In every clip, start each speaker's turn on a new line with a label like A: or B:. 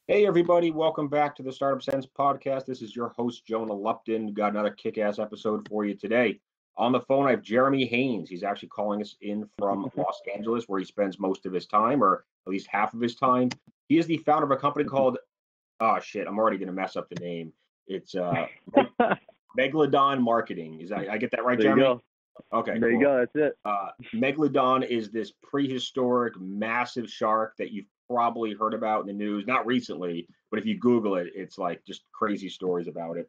A: Hey everybody, welcome back to the Startup Sense podcast. This is your host, Jonah Lupton. Got another kick-ass episode for you today. On the phone, I have Jeremy Haynes. He's actually calling us in from Los Angeles, where he spends most of his time, or at least half of his time. He is the founder of a company called, oh shit, I'm already going to mess up the name. It's Megalodon Marketing. I get that right,
B: There you
A: Jeremy?
B: go.
A: Okay,
B: There
A: cool.
B: you go. That's it.
A: Megalodon is this prehistoric, massive shark that you've probably heard about in the news, not recently, but if you Google it, it's like just crazy stories about it.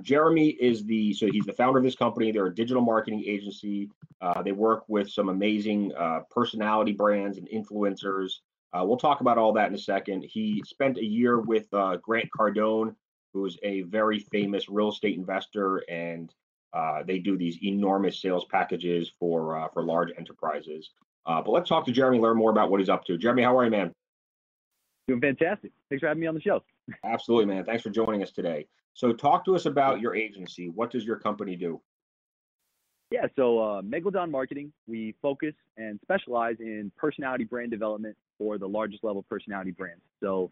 A: Jeremy is he's the founder of this company. They're a digital marketing agency. They work with some amazing personality brands and influencers. We'll talk about all that in a second. He spent a year with Grant Cardone, who's a very famous real estate investor, and they do these enormous sales packages for large enterprises. But let's talk to Jeremy, learn more about what he's up to. Jeremy, how are you, man?
B: Doing fantastic. Thanks for having me on the show.
A: Absolutely, man. Thanks for joining us today. So talk to us about your agency. What does your company do?
B: Yeah, so Megalodon Marketing, we focus and specialize in personality brand development for the largest level personality brands. So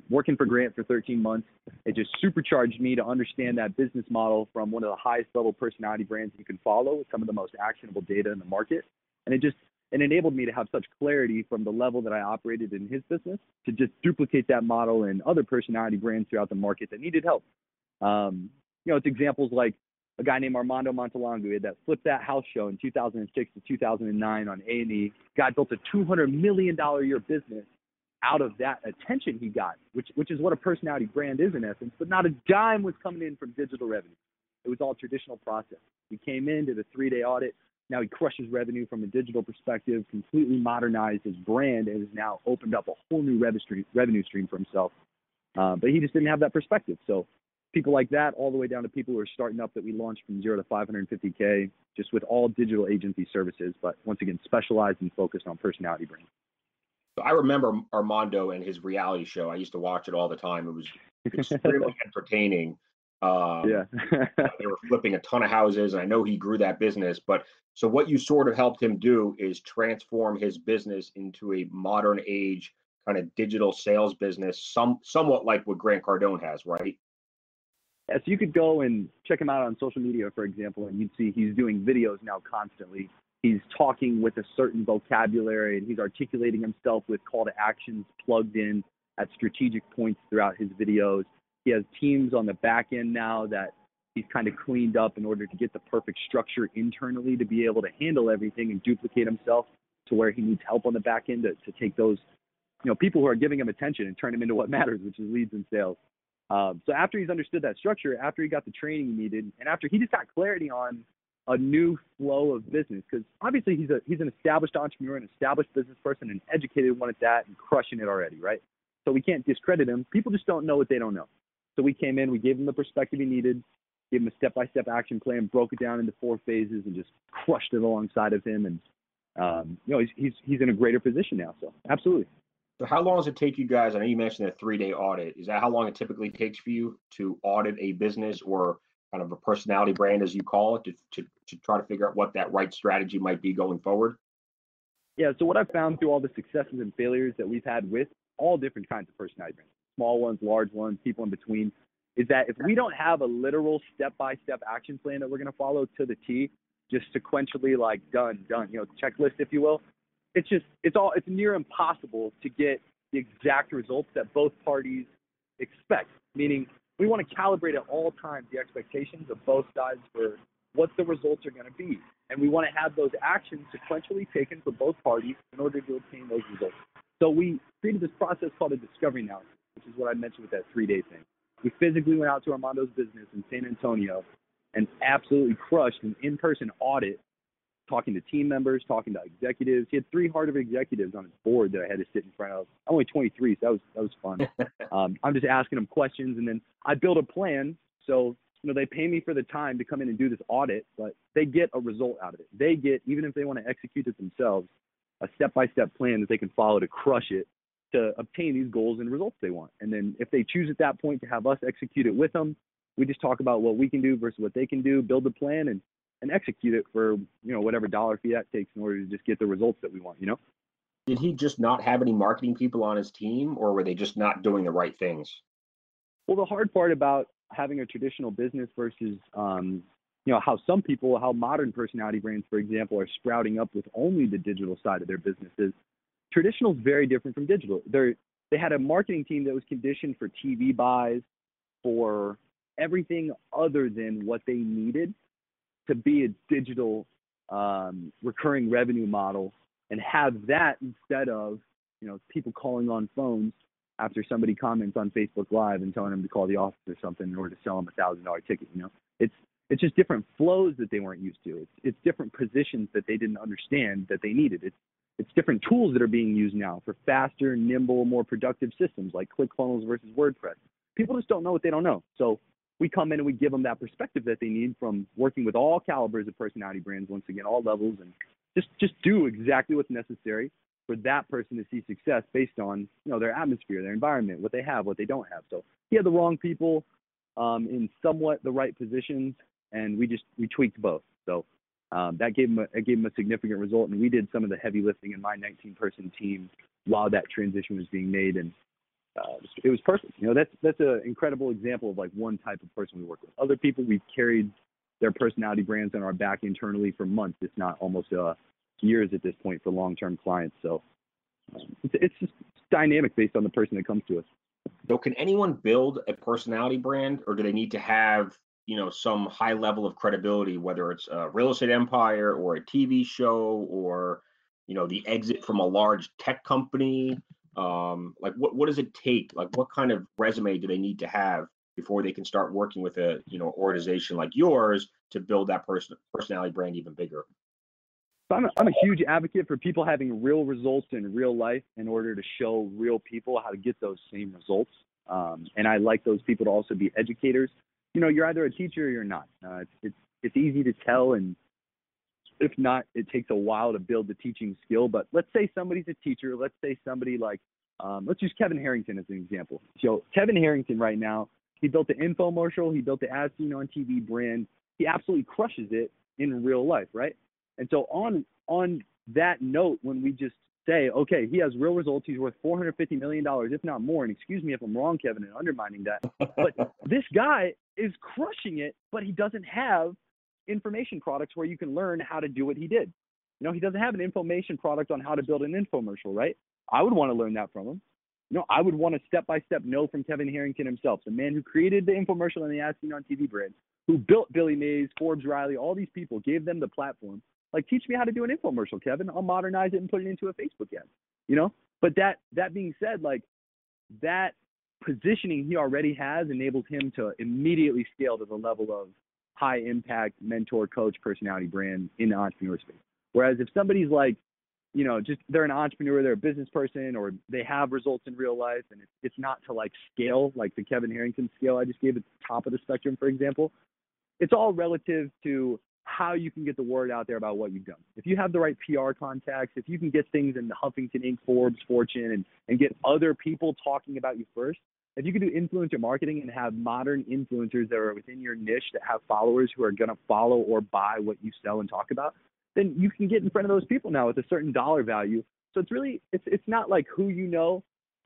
B: working for Grant for 13 months, it just supercharged me to understand that business model from one of the highest level personality brands you can follow with some of the most actionable data in the market. And it enabled me to have such clarity from the level that I operated in his business to just duplicate that model in other personality brands throughout the market that needed help. It's examples like a guy named Armando Montalongo. He had that Flip That House show in 2006 to 2009 on A&E. Guy built a $200 million a year business out of that attention he got, which is what a personality brand is in essence, but not a dime was coming in from digital revenue. It was all traditional process. He came in, did a 3-day audit. Now he crushes revenue from a digital perspective, completely modernized his brand, and has now opened up a whole new revenue stream for himself. But he just didn't have that perspective. So people like that, all the way down to people who are starting up that we launched from 0 to 550K, just with all digital agency services, but once again, specialized and focused on personality brands.
A: So I remember Armando and his reality show. I used to watch it all the time. It was extremely entertaining.
B: Yeah.
A: They were flipping a ton of houses, and I know he grew that business. But so what you sort of helped him do is transform his business into a modern age kind of digital sales business, somewhat like what Grant Cardone has, right?
B: Yeah, so you could go and check him out on social media, for example, and you'd see he's doing videos now constantly. He's talking with a certain vocabulary, and he's articulating himself with call to actions plugged in at strategic points throughout his videos. He has teams on the back end now that he's kind of cleaned up in order to get the perfect structure internally to be able to handle everything and duplicate himself to where he needs help on the back end to take those, people who are giving him attention and turn them into what matters, which is leads and sales. So after he's understood that structure, after he got the training he needed, and after he just got clarity on a new flow of business, because obviously he's an established entrepreneur, an established business person, an educated one at that, and crushing it already, right? So we can't discredit him. People just don't know what they don't know. So we came in, we gave him the perspective he needed, gave him a step-by-step action plan, broke it down into 4 phases, and just crushed it alongside of him. And he's in a greater position now. So absolutely.
A: So how long does it take you guys? I know you mentioned a 3-day audit. Is that how long it typically takes for you to audit a business or kind of a personality brand, as you call it, to try to figure out what that right strategy might be going forward?
B: Yeah, so what I've found through all the successes and failures that we've had with all different kinds of personality brands, small ones, large ones, people in between, is that if we don't have a literal step-by-step action plan that we're going to follow to the T, just sequentially like done, checklist, if you will, it's near impossible to get the exact results that both parties expect. Meaning we want to calibrate at all times the expectations of both sides for what the results are going to be. And we want to have those actions sequentially taken for both parties in order to obtain those results. So we created this process called a discovery analysis, which is what I mentioned with that 3-day thing. We physically went out to Armando's business in San Antonio and absolutely crushed an in-person audit, talking to team members, talking to executives. He had 3 Harvard executives on his board that I had to sit in front of. I'm only 23, so that was fun. I'm just asking them questions, and then I build a plan. So, they pay me for the time to come in and do this audit, but they get a result out of it. They get, even if they want to execute it themselves, a step-by-step plan that they can follow to crush it, to obtain these goals and results they want. And then if they choose at that point to have us execute it with them, we just talk about what we can do versus what they can do, build the plan, and execute it for, whatever dollar fee that takes in order to just get the results that we want,
A: Did he just not have any marketing people on his team, or were they just not doing the right things?
B: Well, the hard part about having a traditional business versus, how modern personality brands, for example, are sprouting up with only the digital side of their businesses. Traditional is very different from digital. They had a marketing team that was conditioned for TV buys, for everything other than what they needed to be a digital recurring revenue model, and have that instead of people calling on phones after somebody comments on Facebook Live and telling them to call the office or something in order to sell them $1,000 ticket. It's just different flows that they weren't used to. It's different positions that they didn't understand that they needed. It's different tools that are being used now for faster, nimble, more productive systems like ClickFunnels versus WordPress. People just don't know what they don't know. So we come in and we give them that perspective that they need from working with all calibers of personality brands, once again, all levels, and just do exactly what's necessary for that person to see success based on their atmosphere, their environment, what they have, what they don't have. So he had the wrong people in somewhat the right positions, and we tweaked both. So that gave him a significant result, and we did some of the heavy lifting in my 19-person team while that transition was being made, and it was perfect. That's an incredible example of like one type of person we work with. Other people, we've carried their personality brands on our back internally for months, if not almost years at this point, for long-term clients. So it's just dynamic based on the person that comes to us.
A: So can anyone build a personality brand, or do they need to have some high level of credibility, whether it's a real estate empire or a TV show, or the exit from a large tech company? Like what does it take? Like what kind of resume do they need to have before they can start working with a organization like yours to build that personality brand even bigger?
B: I'm a huge advocate for people having real results in real life in order to show real people how to get those same results. And I like those people to also be educators. You're either a teacher or you're not. It's easy to tell, and if not, it takes a while to build the teaching skill. But let's say somebody's a teacher. Let's say somebody like, let's use Kevin Harrington as an example. So Kevin Harrington right now, he built the infomercial. He built the As Seen on TV brand. He absolutely crushes it in real life, right? And so on that note, when we just say, okay, he has real results, he's worth $450 million, if not more, and excuse me if I'm wrong, Kevin, and undermining that, but this guy is crushing it, but he doesn't have information products where you can learn how to do what he did. He doesn't have an information product on how to build an infomercial, right? I would want to learn that from him. I would want a step-by-step know from Kevin Harrington himself, the man who created the infomercial and the As Seen on TV brand, who built Billy Mays, Forbes Riley, all these people, gave them the platform. Like, teach me how to do an infomercial, Kevin. I'll modernize it and put it into a Facebook ad, But that being said, like, that positioning he already has enables him to immediately scale to the level of high impact mentor, coach, personality brand in the entrepreneur space. Whereas if somebody's like, just they're an entrepreneur, they're a business person, or they have results in real life, and it's not to like scale, like the Kevin Harrington scale I just gave at the top of the spectrum, for example. It's all relative to how you can get the word out there about what you've done. If you have the right PR contacts, if you can get things in the Huffington Inc., Forbes, Fortune, and get other people talking about you first, if you can do influencer marketing and have modern influencers that are within your niche that have followers who are going to follow or buy what you sell and talk about, then you can get in front of those people now with a certain dollar value. So it's really, it's not like who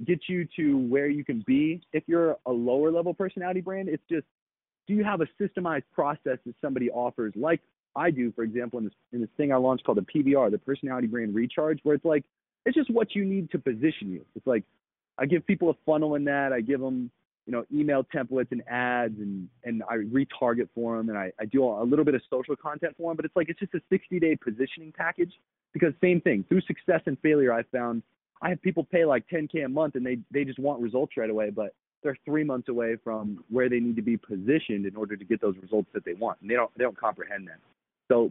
B: gets you to where you can be if you're a lower level personality brand. It's just, do you have a systemized process that somebody offers, like I do, for example, in this thing I launched called the PBR, the Personality Brand Recharge, where it's like, it's just what you need to position you. It's like, I give people a funnel in that. I give them, email templates and ads, and I retarget for them, and I do a little bit of social content for them. But it's just a 60-day positioning package, because same thing, through success and failure, I found I have people pay like $10K a month, and they just want results right away, but they're 3 months away from where they need to be positioned in order to get those results that they want, and they don't comprehend that. So,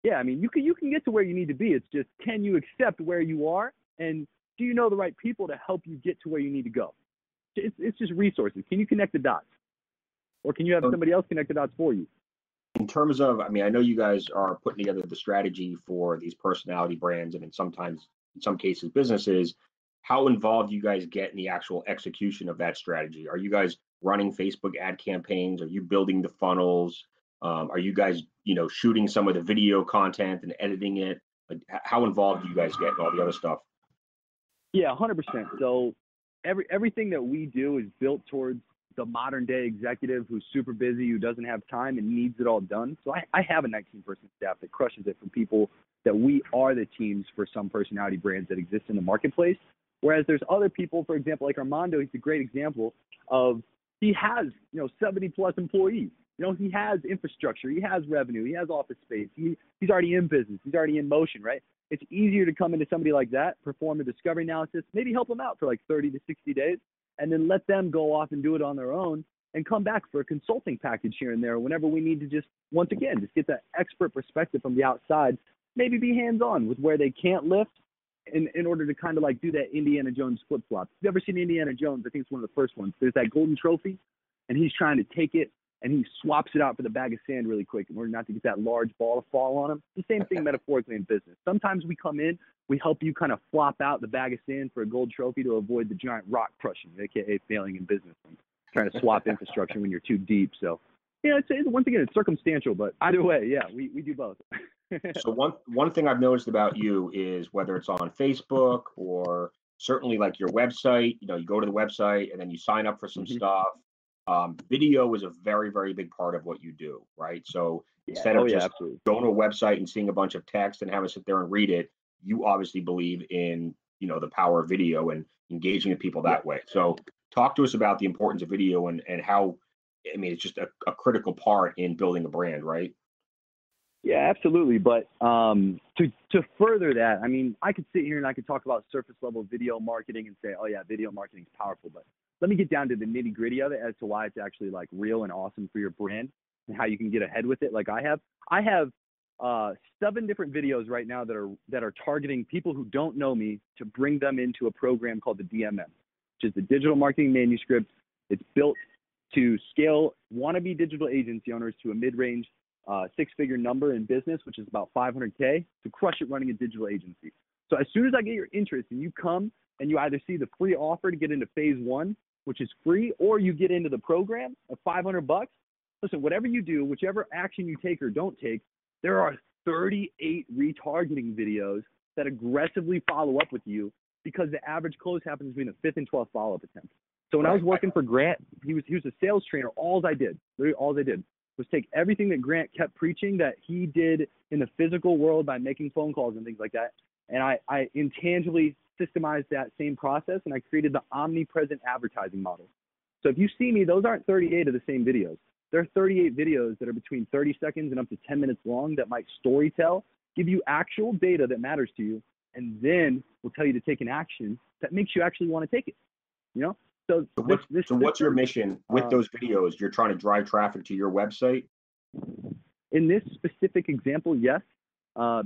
B: yeah, I mean, you can get to where you need to be. It's just, can you accept where you are, and do you know the right people to help you get to where you need to go? It's just resources. Can you connect the dots, or can you have somebody else connect the dots for you?
A: In terms of, I mean, I know you guys are putting together the strategy for these personality brands, and in some cases, businesses. How involved do you guys get in the actual execution of that strategy? Are you guys running Facebook ad campaigns? Are you building the funnels? Are you guys, shooting some of the video content and editing it? Like, how involved do you guys get in all the other stuff?
B: Yeah, 100%. So everything that we do is built towards the modern day executive who's super busy, who doesn't have time and needs it all done. So I have a 19-person staff that crushes it for people that we are the teams for some personality brands that exist in the marketplace. Whereas there's other people, for example, like Armando, he's a great example of, he has, 70 plus employees. He has infrastructure, he has revenue, he has office space, he's already in business, he's already in motion, right? It's easier to come into somebody like that, perform a discovery analysis, maybe help them out for like 30 to 60 days, and then let them go off and do it on their own and come back for a consulting package here and there whenever we need to just get that expert perspective from the outside, maybe be hands-on with where they can't lift in order to kind of like do that Indiana Jones flip-flop. If you've ever seen Indiana Jones, I think it's one of the first ones. There's that golden trophy, and he's trying to take it, and he swaps it out for the bag of sand really quick in order not to get that large ball to fall on him. The same thing metaphorically in business. Sometimes we come in, we help you kind of flop out the bag of sand for a gold trophy to avoid the giant rock crushing, aka failing in business and trying to swap infrastructure when you're too deep. So, it's once again, it's circumstantial, but either way, yeah, we do both.
A: So one thing I've noticed about you is whether it's on Facebook or certainly like your website, you go to the website and then you sign up for some stuff. Video is a very, very big part of what you do, right? So instead of just going to a website and seeing a bunch of text and having to sit there and read it, you obviously believe in, the power of video and engaging with people that way. So talk to us about the importance of video and how, it's just a critical part in building a brand, right?
B: Yeah, absolutely. But to further that, I could sit here and I could talk about surface level video marketing and say, oh yeah, video marketing is powerful. But let me get down to the nitty gritty of it as to why it's actually like real and awesome for your brand and how you can get ahead with it. Like I have 7 different videos right now that are targeting people who don't know me to bring them into a program called the DMM, which is the Digital Marketing Manuscript. It's built to scale wannabe digital agency owners to a mid-range 6-figure number in business, which is about $500K, to crush it running a digital agency. So as soon as I get your interest and you come and you either see the free offer to get into phase 1, which is free, or you get into the program at $500, listen, whatever you do, whichever action you take or don't take, there are 38 retargeting videos that aggressively follow up with you because the average close happens between the 5th and 12th follow-up attempt. So when I was working for Grant, he was a sales trainer. All I did was take everything that Grant kept preaching that he did in the physical world by making phone calls and things like that, and I intangibly systemized that same process, and I created the omnipresent advertising model. So if you see me, those aren't 38 of the same videos. There are 38 videos that are between 30 seconds and up to 10 minutes long that might storytell, give you actual data that matters to you, and then will tell you to take an action that makes you actually want to take it. So
A: what's your mission with those videos? You're trying to drive traffic to your website?
B: In this specific example, yes,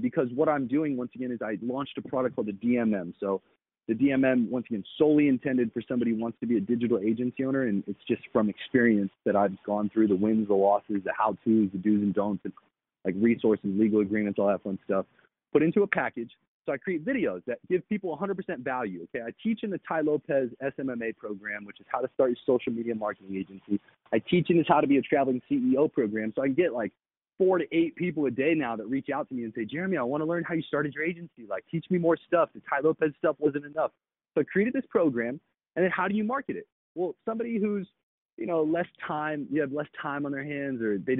B: because what I'm doing, once again, is I launched a product called the DMM. So the DMM, once again, solely intended for somebody who wants to be a digital agency owner, and it's just from experience that I've gone through the wins, the losses, the how-tos, the do's and don'ts, and like resources, legal agreements, all that fun stuff, put into a package. So I create videos that give people 100% value. Okay, I teach in the Ty Lopez SMMA program, which is how to start your social media marketing agency. I teach in this how to be a traveling CEO program. So I get like 4 to 8 people a day now that reach out to me and say, Jeremy, I want to learn how you started your agency. Like, teach me more stuff. The Ty Lopez stuff wasn't enough. So I created this program, and then how do you market it? Well, somebody who's, less time, you have less time on their hands, or they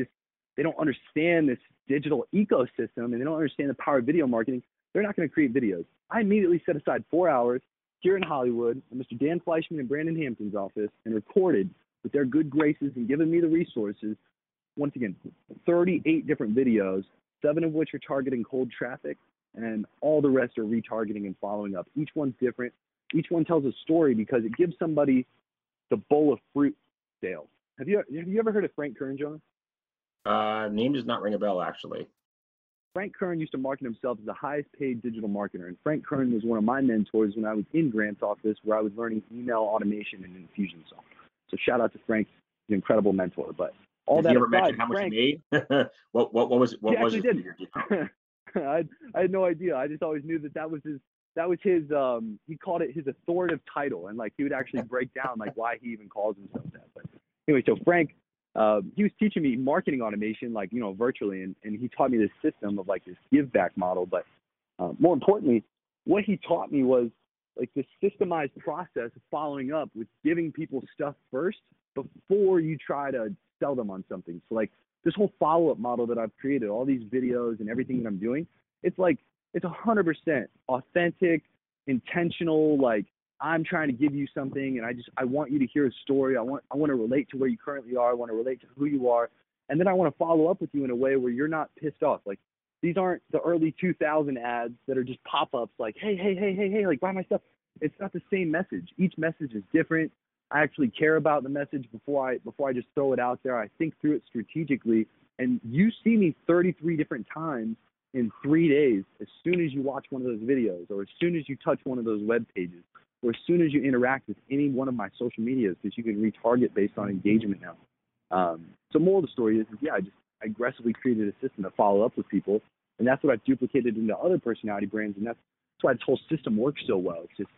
B: don't understand this digital ecosystem, and they don't understand the power of video marketing. They're not going to create videos. I immediately set aside 4 hours here in Hollywood in Mr. Dan Fleischman and Brandon Hampton's office and recorded with their good graces and given me the resources, once again, 38 different videos, 7 of which are targeting cold traffic, and all the rest are retargeting and following up. Each one's different. Each one tells a story because it gives somebody the bowl of fruit sale. Have you ever heard of Frank Kern, John?
A: Name does not ring a bell, actually.
B: Frank Kern used to market himself as the highest paid digital marketer. And Frank Kern was one of my mentors when I was in Grant's office, where I was learning email automation and Infusionsoft. So shout out to Frank. He's an incredible mentor. But all
A: did
B: that
A: he ever
B: aside,
A: mention how much
B: Frank,
A: he made? what was it? What
B: he
A: was
B: actually
A: it?
B: did. I had no idea. I just always knew that was his he called it his authoritative title, and like he would actually break down like why he even calls himself that. But anyway, so Frank, he was teaching me marketing automation, like, virtually, and he taught me this system of like this give back model. But more importantly, what he taught me was like this systemized process of following up with giving people stuff first before you try to sell them on something. So like this whole follow-up model that I've created, all these videos and everything that I'm doing, it's like, it's 100% authentic, intentional. Like I'm trying to give you something and I want you to hear a story. I want to relate to where you currently are. I want to relate to who you are. And then I want to follow up with you in a way where you're not pissed off. Like these aren't the early 2000 ads that are just pop-ups like, hey, like buy my stuff. It's not the same message. Each message is different. I actually care about the message before I just throw it out there. I think through it strategically. And you see me 33 different times in 3 days as soon as you watch one of those videos, or as soon as you touch one of those web pages, or as soon as you interact with any one of my social medias, because you can retarget based on engagement now. So moral of the story is I just aggressively created a system to follow up with people, and that's what I've duplicated into other personality brands, and that's why this whole system works so well. It's just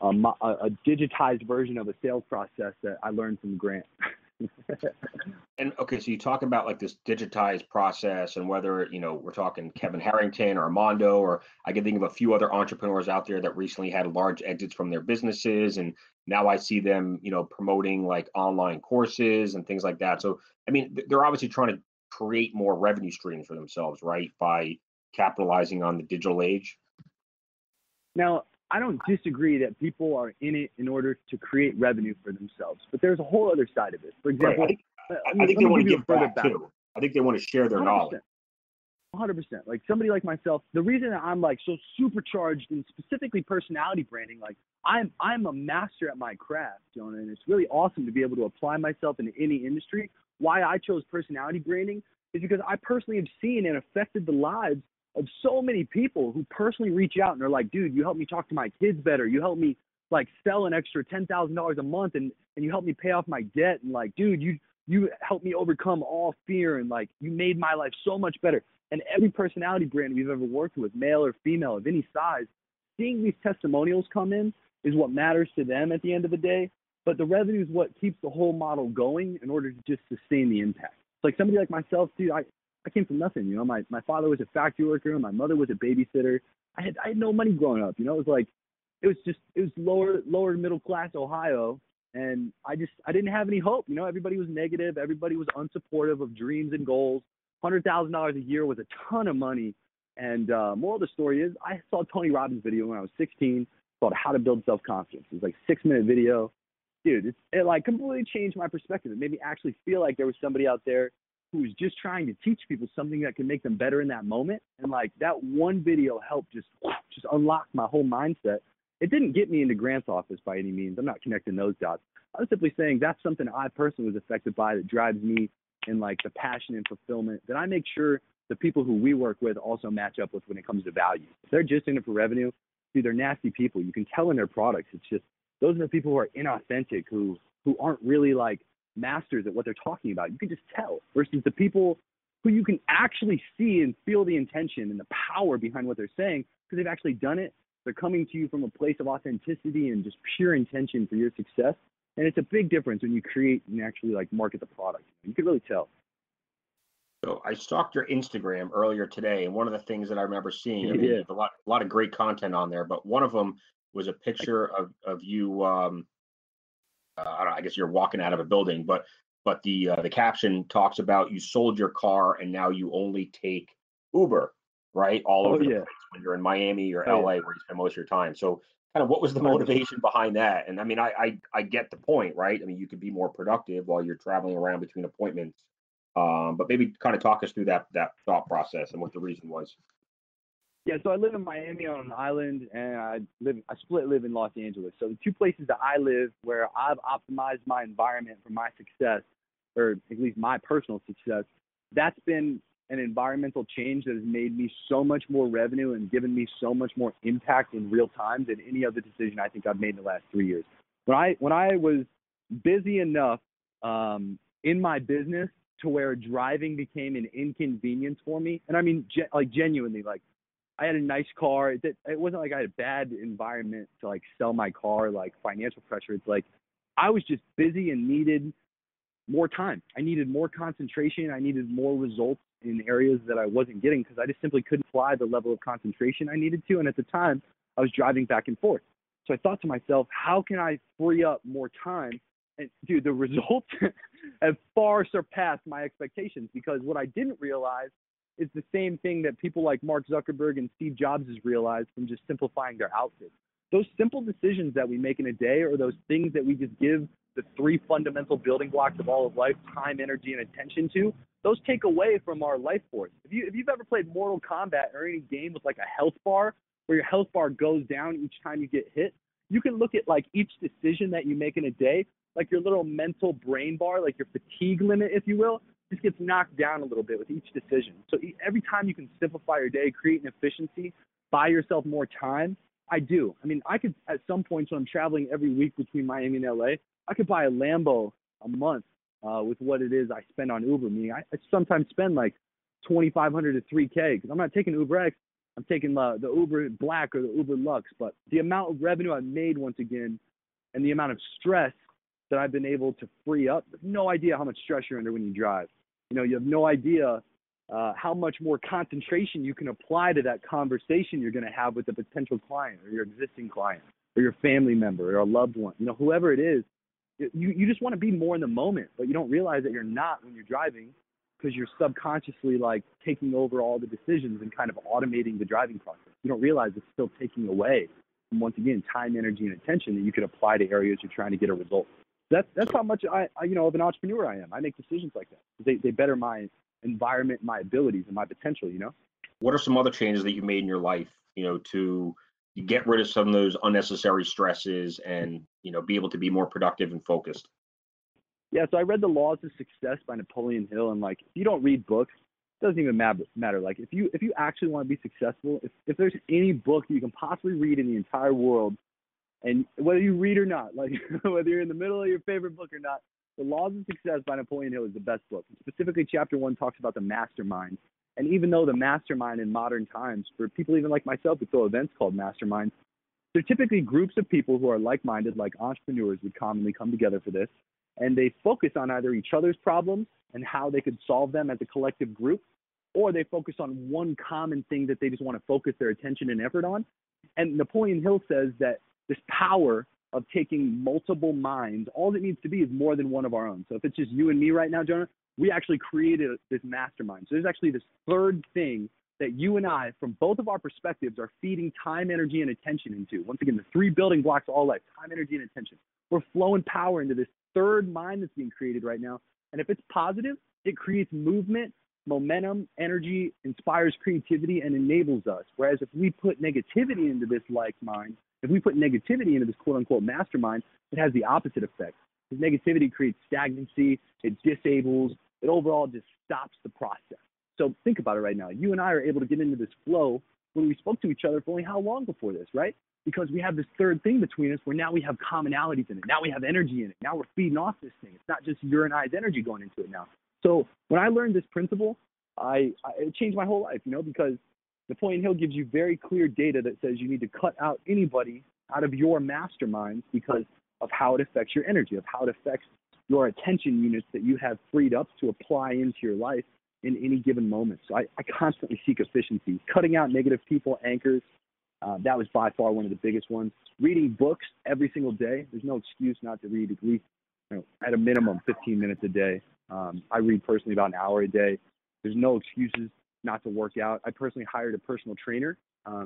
B: a digitized version of a sales process that I learned from Grant.
A: And okay, so you talk about like this digitized process, and whether, we're talking Kevin Harrington or Armando, or I can think of a few other entrepreneurs out there that recently had large exits from their businesses. And now I see them, promoting like online courses and things like that. So, I mean, they're obviously trying to create more revenue streams for themselves, right? By capitalizing on the digital age.
B: Now, I don't disagree that people are in it in order to create revenue for themselves, but there's a whole other side of it. For example,
A: right. I think they want to give back too. I think they want to share their
B: 100%,
A: knowledge.
B: 100%. Like somebody like myself, the reason that I'm like so supercharged in specifically personality branding, like I'm a master at my craft, Jonah, and it's really awesome to be able to apply myself in any industry. Why I chose personality branding is because I personally have seen and affected the lives of so many people who personally reach out and they're like, dude, you helped me talk to my kids better. You helped me like sell an extra $10,000 a month and you helped me pay off my debt. And like, dude, you helped me overcome all fear. And like, you made my life so much better. And every personality brand we've ever worked with, male or female of any size, seeing these testimonials come in is what matters to them at the end of the day. But the revenue is what keeps the whole model going in order to just sustain the impact. It's like somebody like myself, dude, I came from nothing, my father was a factory worker, my mother was a babysitter. I had no money growing up, it was lower middle class Ohio, and I didn't have any hope. Everybody was negative, everybody was unsupportive of dreams and goals. $100,000 a year was a ton of money. And moral of the story is I saw Tony Robbins' video when I was 16 called How to Build Self-Confidence. It was like a 6-minute video. Dude, it like completely changed my perspective. It made me actually feel like there was somebody out there who was just trying to teach people something that can make them better in that moment. And like that one video helped just unlock my whole mindset. It didn't get me into Grant's office by any means. I'm not connecting those dots. I was simply saying that's something I personally was affected by that drives me in like the passion and fulfillment that I make sure the people who we work with also match up with when it comes to value. If they're just in it for revenue, dude, they're nasty people. You can tell in their products. It's just, those are the people who are inauthentic, who aren't really like masters at what they're talking about. You can just tell, versus the people who you can actually see and feel the intention and the power behind what they're saying because they've actually done it. They're coming to you from a place of authenticity and just pure intention for your success. And it's a big difference when you create and actually like market the product. You can really tell.
A: So I stalked your Instagram earlier today, and one of the things that I remember seeing, you have a lot of great content on there, but one of them was a picture of you. I don't know, I guess you're walking out of a building, but the caption talks about you sold your car and now you only take Uber, right? All over the place when you're in Miami or LA, where you spend most of your time. So kind of what was the motivation behind that? And I mean, I get the point, right? I mean, you could be more productive while you're traveling around between appointments. But maybe kind of talk us through that thought process and what the reason was.
B: Yeah, so I live in Miami on an island, and I live in Los Angeles. So the two places that I live where I've optimized my environment for my success, or at least my personal success, that's been an environmental change that has made me so much more revenue and given me so much more impact in real time than any other decision I think I've made in the last 3 years. When I was busy enough in my business to where driving became an inconvenience for me, and I mean genuinely, like, I had a nice car. It wasn't like I had a bad environment to like sell my car, like financial pressure. It's like I was just busy and needed more time. I needed more concentration. I needed more results in areas that I wasn't getting because I just simply couldn't apply the level of concentration I needed to. And at the time, I was driving back and forth. So I thought to myself, how can I free up more time? And dude, the results have far surpassed my expectations, because what I didn't realize is the same thing that people like Mark Zuckerberg and Steve Jobs has realized from just simplifying their outfits. Those simple decisions that we make in a day, or those things that we just give the 3 fundamental building blocks of all of life, time, energy, and attention to, those take away from our life force. If you've ever played Mortal Kombat or any game with like a health bar, where your health bar goes down each time you get hit, you can look at like each decision that you make in a day, like your little mental brain bar, like your fatigue limit, if you will, just gets knocked down a little bit with each decision. So every time you can simplify your day, create an efficiency, buy yourself more time, I do. I mean, I could, at some points when I'm traveling every week between Miami and LA, I could buy a Lambo a month with what it is I spend on Uber. Meaning I sometimes spend like $2,500 to $3K, because I'm not taking Uber X, I'm taking the Uber Black or the Uber Lux. But the amount of revenue I've made, once again, and the amount of stress that I've been able to free up, no idea how much stress you're under when you drive. You know, you have no idea how much more concentration you can apply to that conversation you're going to have with a potential client or your existing client or your family member or a loved one. You know, whoever it is, you just want to be more in the moment, but you don't realize that you're not when you're driving, because you're subconsciously like taking over all the decisions and kind of automating the driving process. You don't realize it's still taking away from, once again, time, energy, and attention that you could apply to areas you're trying to get a result. That's how much I of an entrepreneur I am. I make decisions like that. They better my environment, my abilities, and my potential, you know?
A: What are some other changes that you made in your life, to get rid of some of those unnecessary stresses and, be able to be more productive and focused?
B: Yeah, so I read The Laws of Success by Napoleon Hill, and like, if you don't read books, it doesn't even matter. Like, if you actually want to be successful, if there's any book you can possibly read in the entire world, and whether you read or not, like whether you're in the middle of your favorite book or not, The Laws of Success by Napoleon Hill is the best book. Specifically, chapter 1 talks about the mastermind. And even though the mastermind in modern times, for people even like myself who throw events called masterminds, they're typically groups of people who are like-minded, like entrepreneurs would commonly come together for this. And they focus on either each other's problems and how they could solve them as a collective group, or they focus on one common thing that they just want to focus their attention and effort on. And Napoleon Hill says that this power of taking multiple minds, all it needs to be is more than one of our own. So if it's just you and me right now, Jonah, we actually created this mastermind. So there's actually this third thing that you and I, from both of our perspectives, are feeding time, energy, and attention into. Once again, the 3 building blocks of all life: time, energy, and attention. We're flowing power into this third mind that's being created right now. And if it's positive, it creates movement, momentum, energy, inspires creativity, and enables us. Whereas if we put negativity into this like mind, if we put negativity into this quote-unquote mastermind, it has the opposite effect. Because negativity creates stagnancy, it disables, it overall just stops the process. So think about it right now. You and I are able to get into this flow when we spoke to each other for only how long before this, right? Because we have this third thing between us where now we have commonalities in it. Now we have energy in it. Now we're feeding off this thing. It's not just your and I's energy going into it now. So when I learned this principle, it changed my whole life, because Napoleon Hill gives you very clear data that says you need to cut out anybody out of your masterminds because of how it affects your energy, of how it affects your attention units that you have freed up to apply into your life in any given moment. So I constantly seek efficiencies, cutting out negative people, anchors. That was by far one of the biggest ones. Reading books every single day. There's no excuse not to read at least, at a minimum 15 minutes a day. I read personally about an hour a day. There's no excuses not to work out. I personally hired a personal trainer.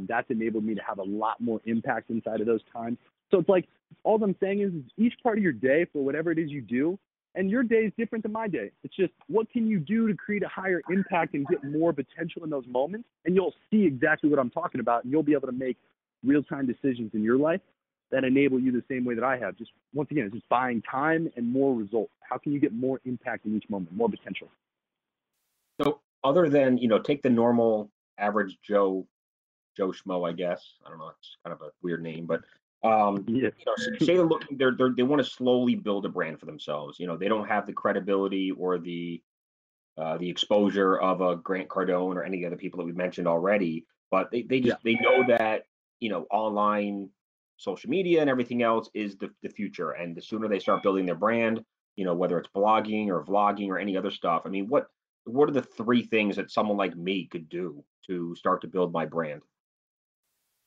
B: That's enabled me to have a lot more impact inside of those times. So it's like, all I'm saying is each part of your day, for whatever it is you do, and your day is different than my day. It's just, what can you do to create a higher impact and get more potential in those moments? And you'll see exactly what I'm talking about, and you'll be able to make real-time decisions in your life that enable you the same way that I have. Just, once again, it's just buying time and more results. How can you get more impact in each moment, more potential?
A: So other than, take the normal average Joe Schmo, I guess. I don't know, it's kind of a weird name, but say they're looking, they want to slowly build a brand for themselves. They don't have the credibility or the exposure of a Grant Cardone or any of the other people that we mentioned already, but they know that online social media and everything else is the future, and the sooner they start building their brand, whether it's blogging or vlogging or any other stuff. I mean, what are the 3 things that someone like me could do to start to build my brand?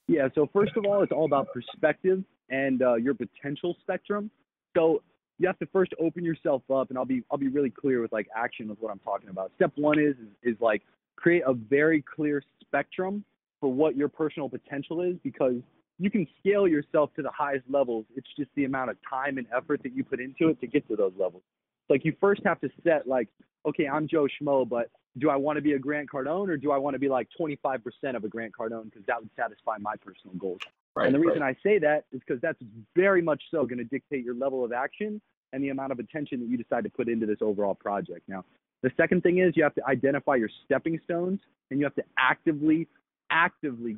B: Yeah, so first of all, it's all about perspective and your potential spectrum. So you have to first open yourself up, and I'll be really clear with like action with what I'm talking about. Step one is like create a very clear spectrum for what your personal potential is, because you can scale yourself to the highest levels. It's just the amount of time and effort that you put into it to get to those levels. Like you first have to set like, okay, I'm Joe Schmo, but do I want to be a Grant Cardone, or do I want to be like 25% of a Grant Cardone, because that would satisfy my personal goals? Right, and the reason I say that is because that's very much so going to dictate your level of action and the amount of attention that you decide to put into this overall project. Now, the second thing is you have to identify your stepping stones, and you have to actively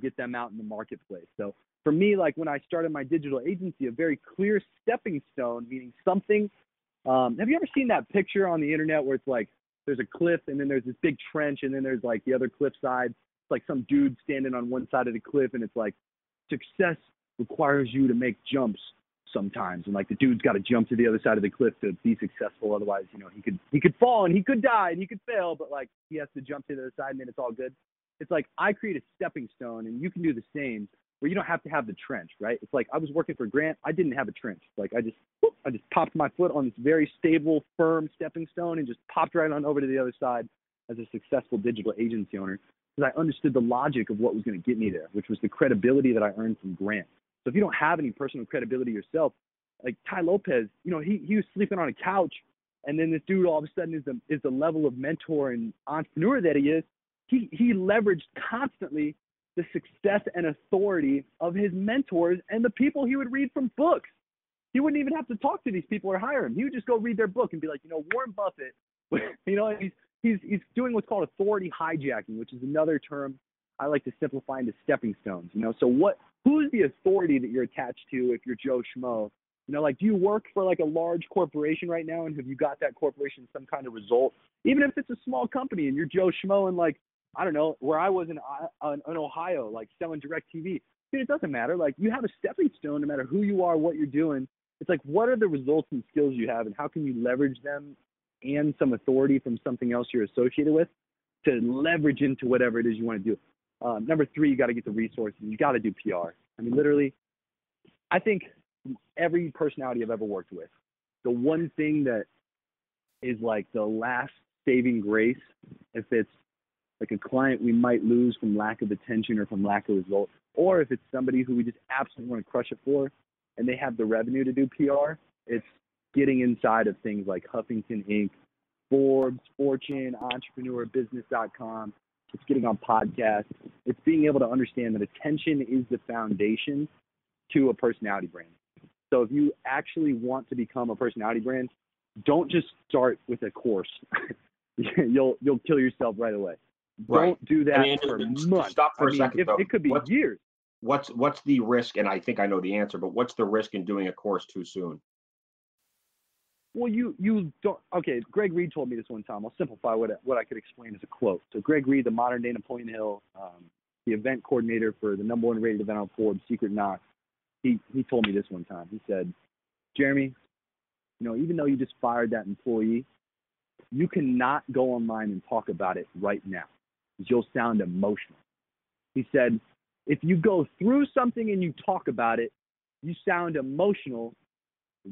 B: get them out in the marketplace. So for me, like when I started my digital agency, a very clear stepping stone, meaning something. Have you ever seen that picture on the internet where it's like there's a cliff and then there's this big trench and then there's like the other cliff side? It's like some dude standing on one side of the cliff, and it's like, success requires you to make jumps sometimes, and like the dude's got to jump to the other side of the cliff to be successful. Otherwise, you know, he could fall and he could die and he could fail, but like he has to jump to the other side and then it's all good. It's like I create a stepping stone, and you can do the same, where you don't have to have the trench, right? It's like I was working for Grant. I didn't have a trench. Like I just popped my foot on this very stable, firm stepping stone and just popped right on over to the other side as a successful digital agency owner, because I understood the logic of what was going to get me there, which was the credibility that I earned from Grant. So if you don't have any personal credibility yourself, like Tai Lopez, you know, he was sleeping on a couch, and then this dude all of a sudden is the level of mentor and entrepreneur that he is. He leveraged constantly the success and authority of his mentors and the people he would read from books. He wouldn't even have to talk to these people or hire them. He would just go read their book and be like, you know, Warren Buffett, you know, he's doing what's called authority hijacking, which is another term I like to simplify into stepping stones. You know, so who's the authority that you're attached to if you're Joe Schmo? You know, like, do you work for like a large corporation right now, and have you got that corporation some kind of result? Even if it's a small company and you're Joe Schmo and like, I don't know, where I was in Ohio, like selling direct TV. Dude, it doesn't matter. Like, you have a stepping stone no matter who you are, what you're doing. It's like, what are the results and skills you have, and how can you leverage them and some authority from something else you're associated with to leverage into whatever it is you want to do. Number three, you got to get the resources. You got to do PR. I mean, literally, I think every personality I've ever worked with, the one thing that is like the last saving grace, if it's like a client we might lose from lack of attention or from lack of result, or if it's somebody who we just absolutely want to crush it for and they have the revenue to do PR, it's getting inside of things like Huffington Inc., Forbes, Fortune, Entrepreneur, Business.com. It's getting on podcasts. It's being able to understand that attention is the foundation to a personality brand. So if you actually want to become a personality brand, don't just start with a course. You'll kill yourself right away.
A: Right.
B: Don't do that for months.
A: Stop for a second, though.
B: It could be years.
A: What's the risk? And I think I know the answer, but what's the risk in doing a course too soon?
B: Well, you don't. Okay, Greg Reed told me this one time. I'll simplify what I could explain as a quote. So Greg Reed, the modern day Napoleon Hill, the event coordinator for the #1 rated event on Forbes, Secret Knox, he told me this one time. He said, Jeremy, you know, even though you just fired that employee, you cannot go online and talk about it right now, because you'll sound emotional. He said, if you go through something and you talk about it, you sound emotional,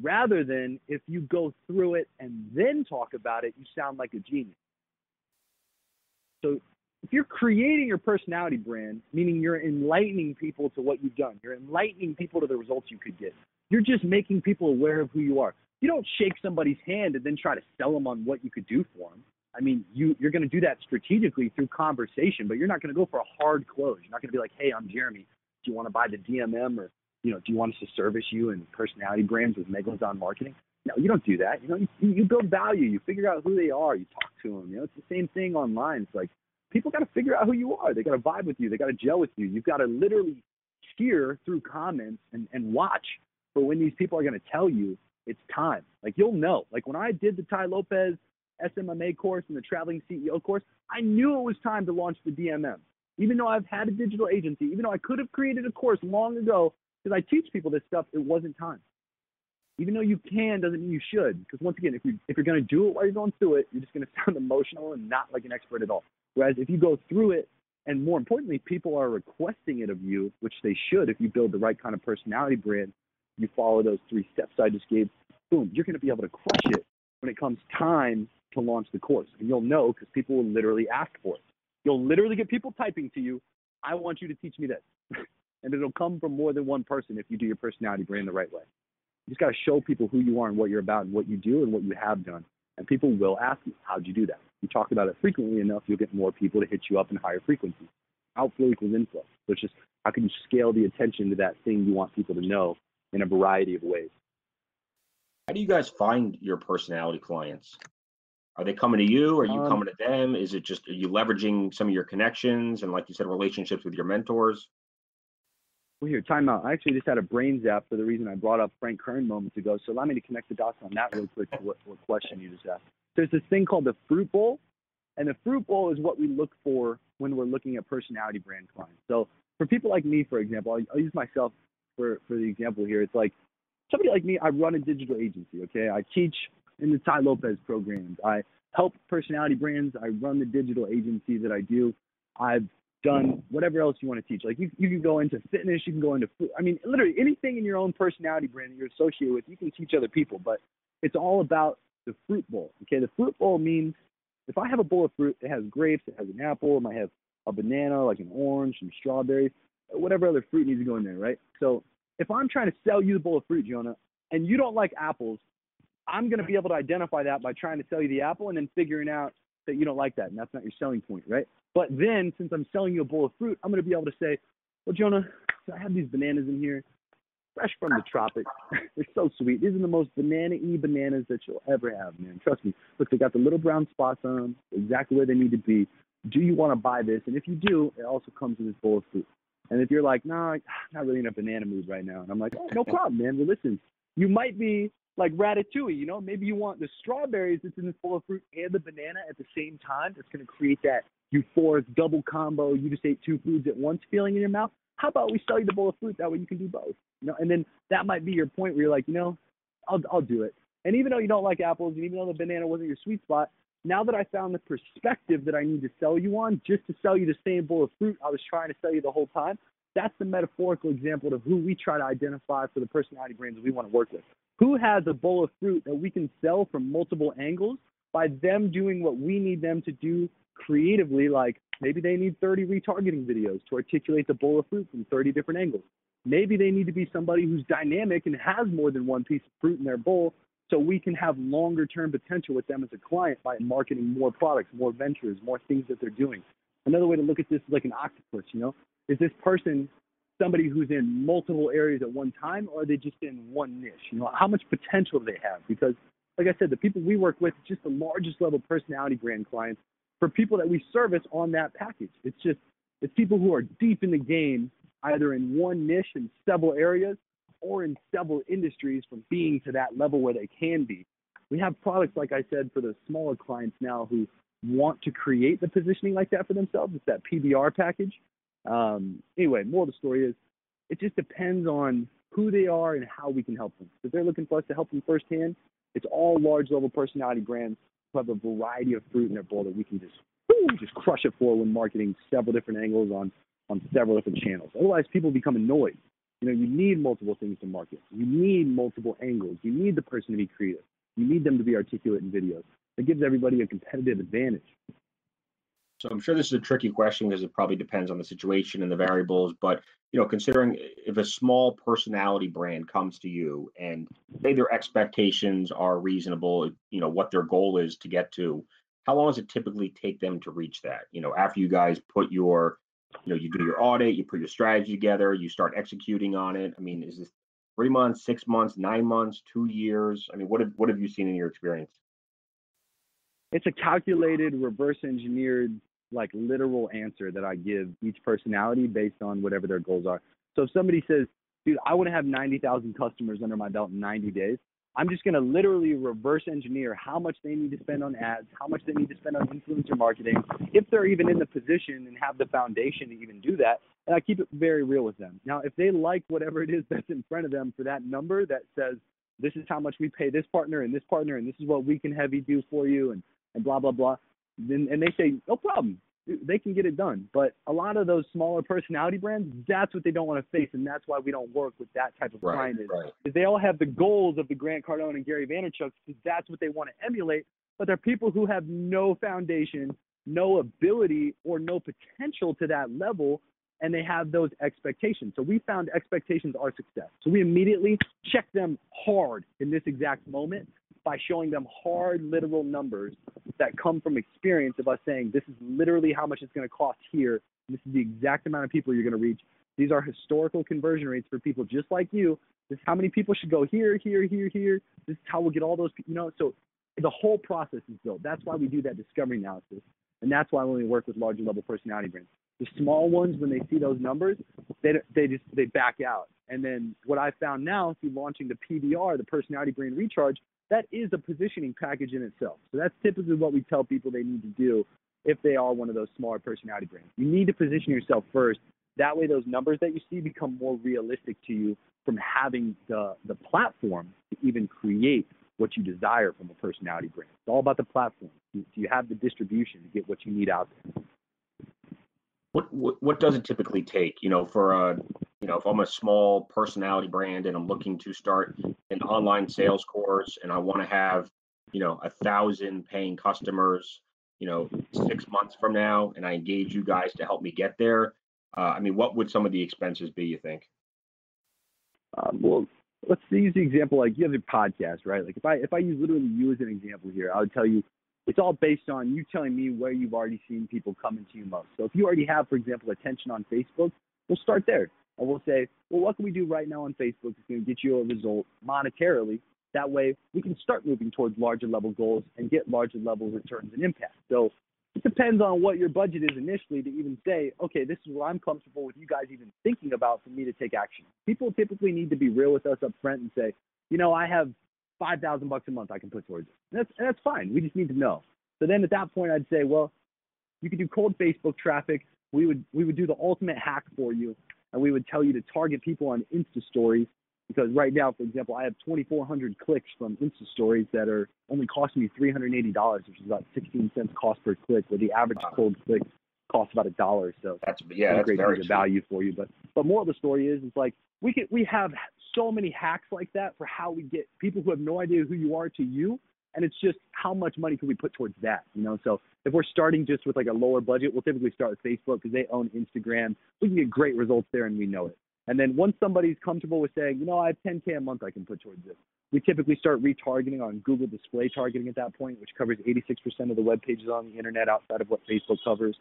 B: rather than if you go through it and then talk about it, you sound like a genius. So if you're creating your personality brand, meaning you're enlightening people to what you've done, you're enlightening people to the results you could get, you're just making people aware of who you are. You don't shake somebody's hand and then try to sell them on what you could do for them. I mean, you're going to do that strategically through conversation, but you're not going to go for a hard close. You're not going to be like, hey, I'm Jeremy. Do you want to buy the DMM, or, you know, do you want us to service you in personality brands with Megalodon Marketing? No, you don't do that. You know, you build value. You figure out who they are. You talk to them. You know, it's the same thing online. It's like, people got to figure out who you are. They got to vibe with you. They got to gel with you. You've got to literally steer through comments and watch for when these people are going to tell you it's time. Like, you'll know. Like, when I did the Tai Lopez SMMA course and the Traveling CEO course, I knew it was time to launch the DMM. Even though I've had a digital agency, even though I could have created a course long ago, because I teach people this stuff, it wasn't time. Even though you can, doesn't mean you should. Because once again, if you're going to do it while you're going through it, you're just going to sound emotional and not like an expert at all. Whereas if you go through it, and more importantly, people are requesting it of you, which they should if you build the right kind of personality brand, you follow those 3 steps I just gave, boom, you're going to be able to crush it when it comes time to launch the course. And you'll know because people will literally ask for it. You'll literally get people typing to you, I want you to teach me this. And it'll come from more than one person if you do your personality brand the right way. You just got to show people who you are and what you're about and what you do and what you have done. And people will ask you, how'd you do that? You talk about it frequently enough, you'll get more people to hit you up in higher frequencies. Outflow equals inflow. So it's just, how can you scale the attention to that thing you want people to know in a variety of ways?
A: How do you guys find your personality clients? Are they coming to you? Are you coming to them? Is it just, are you leveraging some of your connections and, like you said, relationships with your mentors?
B: Well, here, time out. I actually just had a brain zap for the reason I brought up Grant Cardone moments ago. So allow me to connect the dots on that real quick. What question you just asked? There's this thing called the fruit bowl, and the fruit bowl is what we look for when we're looking at personality brand clients. So for people like me, for example, I'll use myself for the example here. It's like somebody like me. I run a digital agency. Okay, I teach in the Ty Lopez programs. I help personality brands. I run the digital agency that I do. I've done whatever else you want to teach. Like you can go into fitness, you can go into food. I mean, literally anything in your own personality brand that you're associated with, you can teach other people. But it's all about the fruit bowl. Okay, the fruit bowl means if I have a bowl of fruit, it has grapes, it has an apple, it might have a banana, like an orange, some strawberries, whatever other fruit needs to go in there, right? So if I'm trying to sell you the bowl of fruit, Jonah, and you don't like apples, I'm going to be able to identify that by trying to sell you the apple and then figuring out that you don't like that, and that's not your selling point, right? But then, since I'm selling you a bowl of fruit, I'm going to be able to say, well, Jonah, I have these bananas in here, fresh from the tropics. They're so sweet. These are the most banana-y bananas that you'll ever have, man. Trust me. Look, they got the little brown spots on them, exactly where they need to be. Do you want to buy this? And if you do, it also comes in this bowl of fruit. And if you're like, nah, not really in a banana mood right now. And I'm like, oh, no problem, man. Well, listen, you might be like Ratatouille, you know, maybe you want the strawberries that's in this bowl of fruit and the banana at the same time. That's going to create that euphoric double combo. You just ate 2 foods at once feeling in your mouth. How about we sell you the bowl of fruit? That way you can do both, you know, and then that might be your point where you're like, you know, I'll do it. And even though you don't like apples, and even though the banana wasn't your sweet spot, now that I found the perspective that I need to sell you on, just to sell you the same bowl of fruit I was trying to sell you the whole time, that's the metaphorical example of who we try to identify for the personality brands we want to work with. Who has a bowl of fruit that we can sell from multiple angles by them doing what we need them to do creatively, like maybe they need 30 retargeting videos to articulate the bowl of fruit from 30 different angles. Maybe they need to be somebody who's dynamic and has more than one piece of fruit in their bowl so we can have longer term potential with them as a client by marketing more products, more ventures, more things that they're doing. Another way to look at this is like an octopus, you know? Is this person somebody who's in multiple areas at one time, or are they just in one niche? You know, how much potential do they have? Because, like I said, the people we work with, just the largest level personality brand clients for people that we service on that package. It's people who are deep in the game, either in one niche in several areas or in several industries from being to that level where they can be. We have products, like I said, for the smaller clients now who want to create the positioning like that for themselves. It's that PBR package. Anyway, more of the story is it just depends on who they are and how we can help them. If they're looking for us to help them firsthand, it's all large level personality brands who have a variety of fruit in their bowl that we can just crush it for when marketing several different angles on several different channels. Otherwise, people become annoyed. You know, you need multiple things to market. You need multiple angles. You need the person to be creative. You need them to be articulate in videos. It gives everybody a competitive advantage.
A: So I'm sure this is a tricky question because it probably depends on the situation and the variables. But you know, considering if a small personality brand comes to you and say their expectations are reasonable, you know what their goal is to get to, how long does it typically take them to reach that? You know, after you guys put your, you know, you do your audit, you put your strategy together, you start executing on it. I mean, is this 3 months, 6 months, 9 months, 2 years? I mean, what have you seen in your experience?
B: It's a calculated, reverse engineered, like literal answer that I give each personality based on whatever their goals are. So if somebody says, dude, I want to have 90,000 customers under my belt in 90 days, I'm just going to literally reverse engineer how much they need to spend on ads, how much they need to spend on influencer marketing, if they're even in the position and have the foundation to even do that. And I keep it very real with them. Now, if they like whatever it is that's in front of them for that number that says, this is how much we pay this partner, and this is what we can heavy do for you, and blah, blah, blah. And they say, no problem. they can get it done. But a lot of those smaller personality brands, that's what they don't want to face, and that's why we don't work with that type of client. Because they all have the goals of the Grant Cardone and Gary Vaynerchuk, because that's what they want to emulate. But they're people who have no foundation, no ability, or no potential to that level, and they have those expectations. So we found expectations are success. So we immediately check them hard in this exact moment by showing them hard, literal numbers that come from experience of us saying, this is literally how much it's going to cost here. This is the exact amount of people you're going to reach. These are historical conversion rates for people just like you. This is how many people should go here, here, here, here. This is how we'll get all those, so the whole process is built. That's why we do that discovery analysis. And that's why when we work with larger level personality brands, the small ones, when they see those numbers, they back out. And then what I found now through launching the PBR, the personality brand recharge, that is a positioning package in itself. So that's typically what we tell people they need to do if they are one of those smaller personality brands. You need to position yourself first. That way those numbers that you see become more realistic to you from having the platform to even create what you desire from a personality brand. It's all about the platform. Do you have the distribution to get what you need out there?
A: What does it typically take, for if I'm a small personality brand and I'm looking to start an online sales course and I want to have, 1,000 paying customers, 6 months from now, and I engage you guys to help me get there. What would some of the expenses be, you think?
B: Well, let's use the example, like you have a podcast, right? Like if I use literally you as an example here, I would tell you, it's all based on you telling me where you've already seen people coming to you most. So if you already have, for example, attention on Facebook, we'll start there. And we'll say, well, what can we do right now on Facebook that's going to get you a result monetarily? That way we can start moving towards larger level goals and get larger level returns and impact. So it depends on what your budget is initially to even say, okay, this is what I'm comfortable with you guys even thinking about for me to take action. People typically need to be real with us up front and say, I have $5,000 a month I can put towards it. And that's fine. We just need to know. So then at that point, I'd say, well, you could do cold Facebook traffic. We would do the ultimate hack for you, and we would tell you to target people on Insta stories, because right now, for example, I have 2,400 clicks from Insta stories that are only costing me $380, which is about 16 cents cost per click, where the average cold click costs about $1. So
A: that's a great
B: deal of value for you. But more of the story is like we have so many hacks like that for how we get people who have no idea who you are to you. And it's just how much money can we put towards that, So if we're starting just with like a lower budget, we'll typically start with Facebook because they own Instagram. We can get great results there and we know it. And then once somebody's comfortable with saying, I have 10K a month I can put towards this, we typically start retargeting on Google display targeting at that point, which covers 86% of the web pages on the internet outside of what Facebook covers.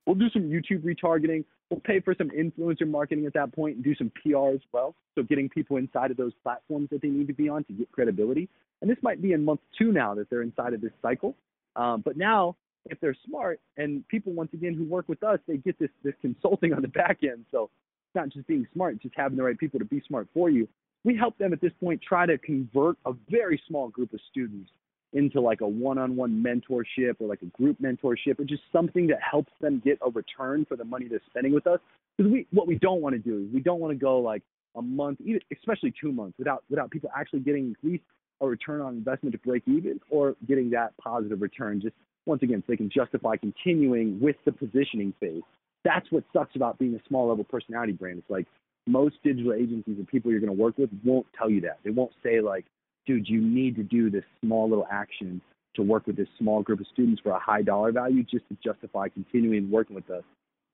B: We'll do some YouTube retargeting. We'll pay for some influencer marketing at that point and do some PR as well. So getting people inside of those platforms that they need to be on to get credibility. And this might be in month 2 now that they're inside of this cycle. But now, if they're smart and people, once again, who work with us, they get this consulting on the back end. So it's not just being smart, it's just having the right people to be smart for you. We help them at this point try to convert a very small group of students into like a one-on-one mentorship or like a group mentorship or just something that helps them get a return for the money they're spending with us. Because what we don't want to do is we don't want to go like a month, even especially 2 months, without people actually getting at least a return on investment to break even or getting that positive return, just once again, so they can justify continuing with the positioning phase. That's what sucks about being a small level personality brand. It's like most digital agencies and people you're going to work with won't tell you that. They won't say like, dude, you need to do this small little action to work with this small group of students for a high dollar value just to justify continuing working with us.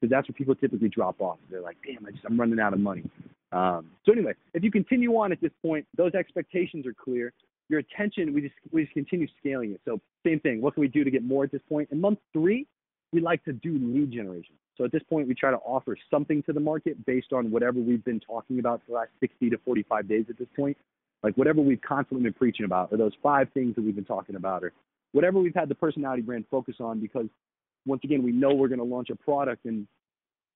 B: Because that's where people typically drop off. They're like, damn, I'm running out of money. So anyway, if you continue on at this point, those expectations are clear. Your attention, we just continue scaling it. So same thing. What can we do to get more at this point? In month 3, we like to do lead generation. So at this point, we try to offer something to the market based on whatever we've been talking about for the last 60 to 45 days at this point. Like whatever we've constantly been preaching about, or those 5 things that we've been talking about, or whatever we've had the personality brand focus on, because once again, we know we're going to launch a product in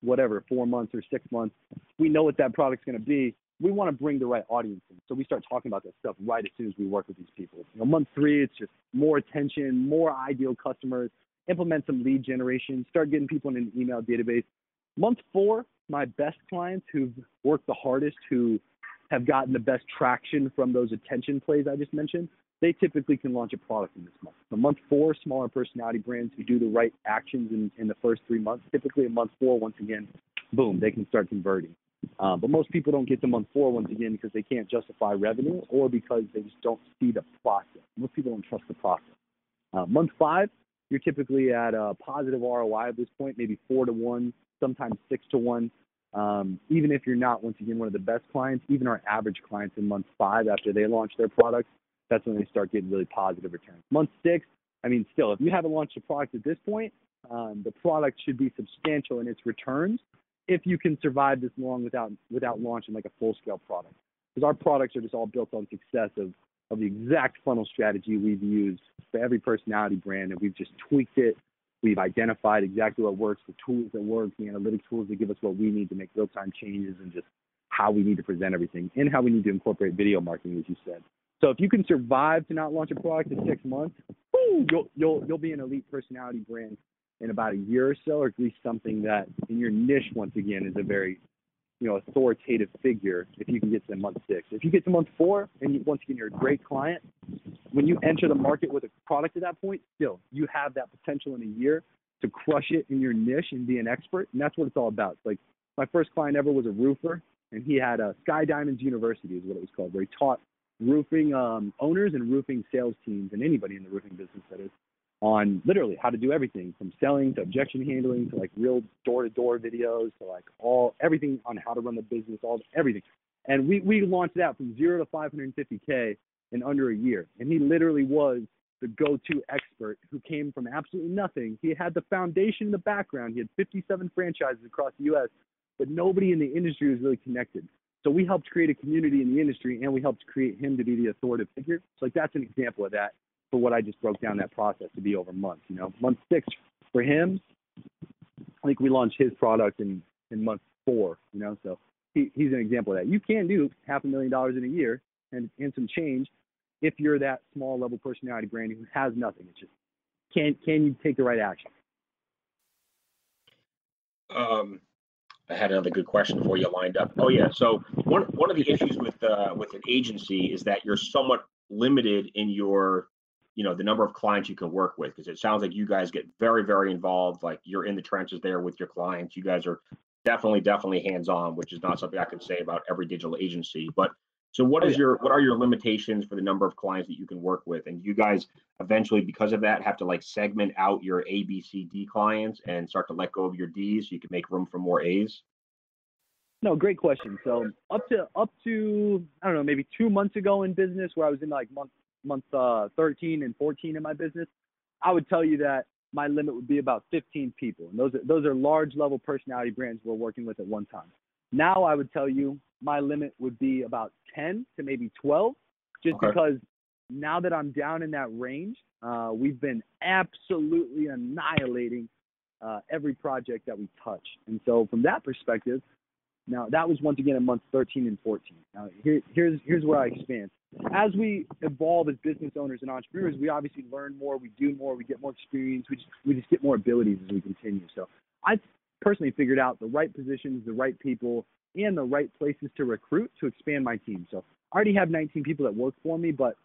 B: 4 months or 6 months. We know what that product's going to be. We want to bring the right audience in. So we start talking about that stuff right as soon as we work with these people. Month 3, it's just more attention, more ideal customers, implement some lead generation, start getting people in an email database. Month 4, my best clients who've worked the hardest, who have gotten the best traction from those attention plays I just mentioned, they typically can launch a product in this month. So month 4, smaller personality brands who do the right actions in the first 3 months, typically in month 4, once again, boom, they can start converting. But most people don't get to month 4 once again because they can't justify revenue or because they just don't see the process. Most people don't trust the process. Month 5, you're typically at a positive ROI at this point, maybe 4 to 1, sometimes 6 to 1. Even if you're not, once again, one of the best clients, even our average clients in month 5 after they launch their products, that's when they start getting really positive returns. Month 6, I mean, still, if you haven't launched a product at this point, the product should be substantial in its returns if you can survive this long without launching like a full-scale product. Because our products are just all built on success of the exact funnel strategy we've used for every personality brand, and we've just tweaked it. We've identified exactly what works, the tools that work, the analytic tools that give us what we need to make real-time changes, and just how we need to present everything, and how we need to incorporate video marketing, as you said. So if you can survive to not launch a product in 6 months, woo, you'll be an elite personality brand in about a year or so, or at least something that in your niche, once again, is a very authoritative figure if you can get to month 6. If you get to month 4 and once again you're a great client, when you enter the market with a product at that point, still you have that potential in a year to crush it in your niche and be an expert, and that's what it's all about. It's like my first client ever was a roofer, and he had a Sky Diamonds University is what it was called, where he taught roofing owners and roofing sales teams and anybody in the roofing business, that is, on literally how to do everything from selling to objection handling to like real door-to-door videos to like everything on how to run the business, everything. And we launched that from 0 to 550K in under a year. And he literally was the go-to expert who came from absolutely nothing. He had the foundation in the background. He had 57 franchises across the U.S., but nobody in the industry was really connected. So we helped create a community in the industry, and we helped create him to be the authoritative figure. So like that's an example of that, for what I just broke down that process to be over months. Month 6 for him, I think we launched his product in month 4. So he's an example of that. You can do $500,000 in a year and some change if you're that small level personality brand who has nothing. It's just can you take the right action?
A: I had another good question for you lined up. Oh yeah, so one of the issues with an agency is that you're somewhat limited in your the number of clients you can work with, because it sounds like you guys get very, very involved. Like you're in the trenches there with your clients. You guys are definitely hands-on, which is not something I can say about every digital agency. But so what are your limitations for the number of clients that you can work with? And you guys eventually, because of that, have to like segment out your A, B, C, D clients and start to let go of your Ds so you can make room for more A's?
B: No, great question. So up to I don't know, maybe 2 months ago in business, where I was in like month 13 and 14 in my business, I would tell you that my limit would be about 15 people. And those are large level personality brands we're working with at one time. Now I would tell you my limit would be about 10 to maybe 12, just because now that I'm down in that range, we've been absolutely annihilating every project that we touch. And so from that perspective, now that was once again in months 13 and 14. Now here's where I expand. As we evolve as business owners and entrepreneurs, we obviously learn more, we do more, we get more experience, we just get more abilities as we continue. So I personally figured out the right positions, the right people, and the right places to recruit to expand my team. So I already have 19 people that work for me, but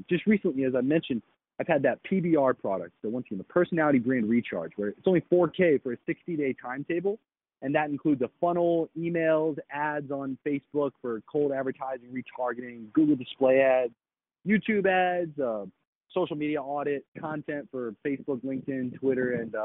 B: just recently, as I mentioned, I've had that PBR product. So once again, the personality brand recharge, where it's only $4K for a 60-day timetable. And that includes a funnel, emails, ads on Facebook for cold advertising, retargeting, Google display ads, YouTube ads, social media audit, content for Facebook, LinkedIn, Twitter, and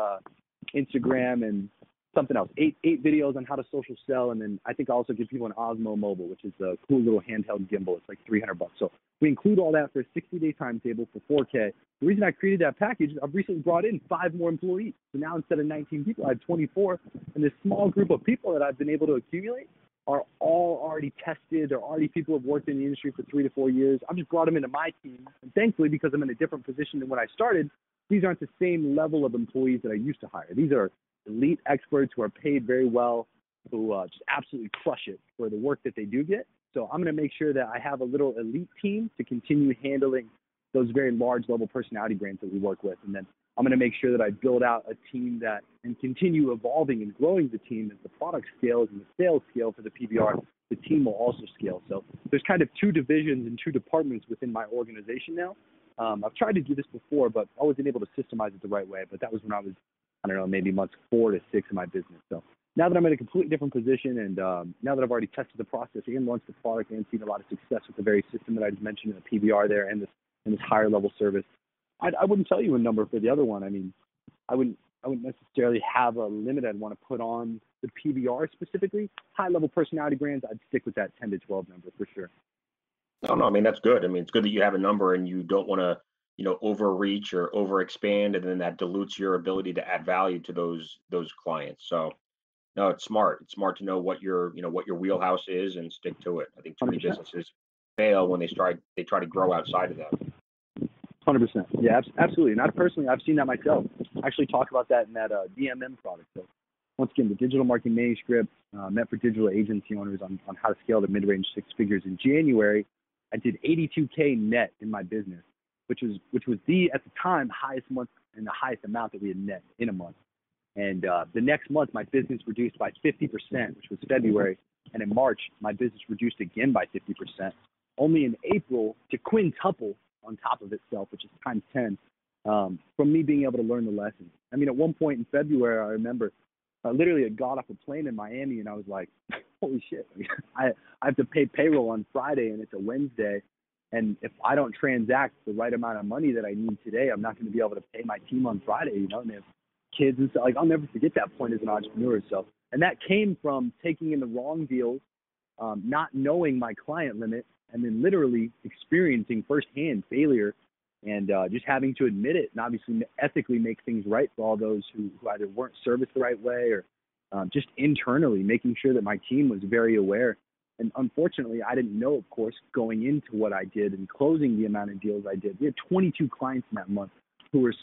B: Instagram, and something else. Eight videos on how to social sell. And then I think I also give people an Osmo Mobile, which is a cool little handheld gimbal. It's like $300. So we include all that for a 60-day timetable for $4K. The reason I created that package is I've recently brought in 5 more employees. So now instead of 19 people, I have 24. And this small group of people that I've been able to accumulate are all already tested. They're already people who have worked in the industry for 3 to 4 years. I've just brought them into my team. And thankfully, because I'm in a different position than when I started, these aren't the same level of employees that I used to hire. These are elite experts who are paid very well, who just absolutely crush it for the work that they do get. So I'm going to make sure that I have a little elite team to continue handling those very large level personality brands that we work with. And then I'm going to make sure that I build out a team that and continue evolving and growing the team as the product scales and the sales scale for the PBR. The team will also scale. So there's kind of 2 divisions and 2 departments within my organization now I've tried to do this before, but I wasn't able to systemize it the right way. But that was when I was, I don't know, maybe months 4 to 6 in my business. So now that I'm in a completely different position, and now that I've already tested the process and launched the product and seen a lot of success with the very system that I just mentioned, the PBR there, and this higher level service, I wouldn't tell you a number for the other one. I mean, I wouldn't necessarily have a limit I'd want to put on the PBR specifically. High level personality brands, I'd stick with that 10 to 12 number for sure.
A: No, I mean, that's good. I mean, it's good that you have a number and you don't want to, overreach or overexpand, and then that dilutes your ability to add value to those clients. So no, it's smart. It's smart to know what your wheelhouse is and stick to it. I think too many
B: 100%.
A: businesses fail when they try to grow outside of that.
B: 100%. Yeah, absolutely. And I've seen that myself. I actually talk about that in that DMM product. So once again, the digital marketing manuscript meant for digital agency owners on how to scale to mid-range 6 figures. In January, I did $82K net in my business, which was the, at the time, highest month and the highest amount that we had net in a month. And the next month, my business reduced by 50%, which was February. And in March, my business reduced again by 50%. Only in April to quintuple on top of itself, which is times 10, from me being able to learn the lesson. I mean, at one point in February, I remember I literally had got off a plane in Miami, and I was like, holy shit, I have to pay payroll on Friday, and it's a Wednesday. And if I don't transact the right amount of money that I need today, I'm not going to be able to pay my team on Friday, and they have kids and stuff. Like, I'll never forget that point as an entrepreneur. So, and that came from taking in the wrong deals, not knowing my client limit, and then literally experiencing firsthand failure and just having to admit it and obviously ethically make things right for all those who either weren't serviced the right way or just internally making sure that my team was very aware. And unfortunately, I didn't know, of course, going into what I did and closing the amount of deals I did. We had 22 clients in that month who were,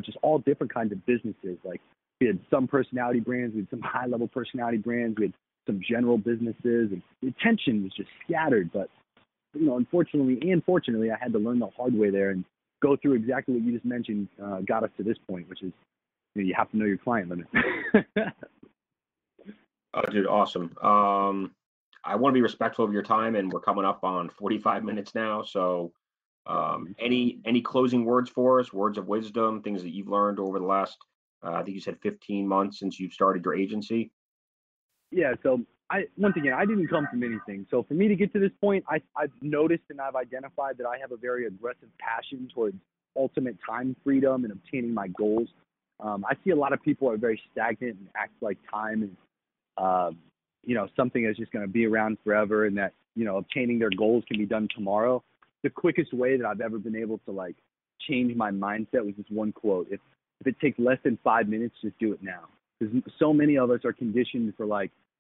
B: just all different kinds of businesses. Like, we had some personality brands, we had some high-level personality brands, we had some general businesses, and the attention was just scattered. But, unfortunately and fortunately, I had to learn the hard way there and go through exactly what you just mentioned, got us to this point, which is, you have to know your client limit.
A: Oh, dude, awesome. I want to be respectful of your time, and we're coming up on 45 minutes now. So any closing words for us, words of wisdom, things that you've learned over the last, I think you said 15 months since you've started your agency?
B: Yeah, so once again, I didn't come from anything. So for me to get to this point, I've noticed and I've identified that I have a very aggressive passion towards ultimate time freedom and obtaining my goals. I see a lot of people are very stagnant and act like time is, something that's just going to be around forever, and that, obtaining their goals can be done tomorrow. The quickest way that I've ever been able to change my mindset was this one quote. If it takes less than 5 minutes, just do it now. Because so many of us are conditioned for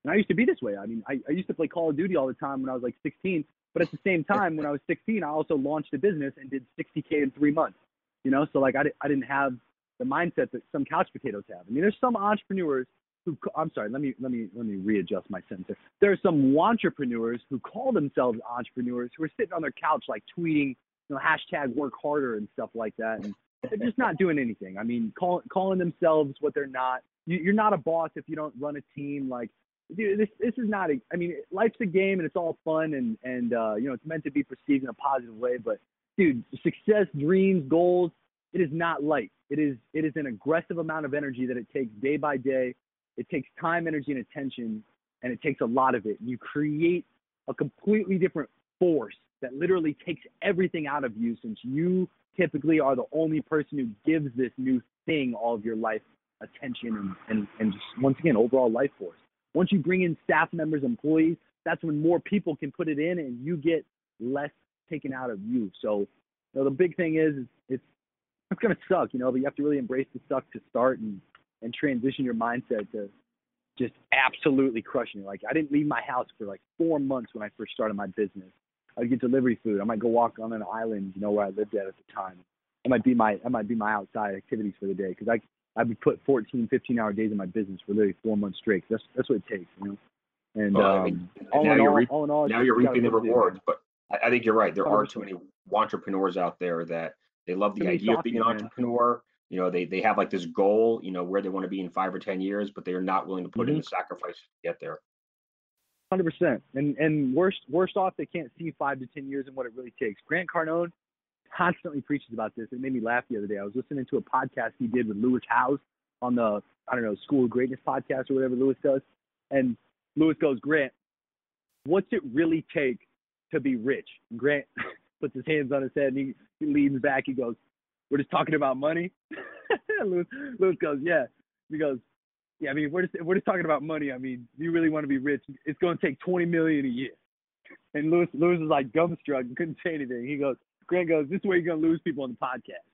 B: and I used to be this way. I mean, I used to play Call of Duty all the time when I was 16, but at the same time, when I was 16, I also launched a business and did 60K in 3 months, so I didn't have the mindset that some couch potatoes have. I mean, there's some entrepreneurs who, I'm sorry, let me readjust my sentence. There are some entrepreneurs who call themselves entrepreneurs who are sitting on their couch, tweeting, hashtag work harder and stuff like that. And they're just not doing anything. I mean, calling themselves what they're not. You're not a boss if you don't run a team. Dude, this is not life's a game and it's all fun and it's meant to be perceived in a positive way. But dude, success, dreams, goals, it is not light. It is an aggressive amount of energy that it takes day by day. It takes time, energy, and attention, and it takes a lot of it. You create a completely different force that literally takes everything out of you, since you typically are the only person who gives this new thing all of your life attention and just, once again, overall life force. Once you bring in staff members, employees, that's when more people can put it in and you get less taken out of you. So, the big thing is it's going to suck, but you have to really embrace the suck to start and transition your mindset to just absolutely crushing it. I didn't leave my house for 4 months when I first started my business. I would get delivery food. I might go walk on an island, where I lived at the time. That might be my outside activities for the day, because I would put 14, 15-hour days in my business for literally 4 months straight. That's what it takes, And
A: all in all, now you're reaping the rewards. But I think you're right. There 100%. Are too many entrepreneurs out there that they love the idea of being an entrepreneur. They have this goal, where they want to be in 5 or 10 years, but they are not willing to put in the sacrifice to get there.
B: 100%. And worst off, they can't see 5 to 10 years and what it really takes. Grant Cardone constantly preaches about this. It made me laugh the other day. I was listening to a podcast he did with Lewis Howes on the, I don't know, School of Greatness podcast or whatever Lewis does. And Lewis goes, Grant, what's it really take to be rich? And Grant puts his hands on his head and he leans back. He goes, we're just talking about money. Lewis goes, yeah. He goes, yeah, I mean, we're just talking about money. I mean, do you really want to be rich? It's going to take $20 million a year. And Lewis was like dumbstruck and couldn't say anything. He goes, Grant goes, this is where you're going to lose people on the podcast.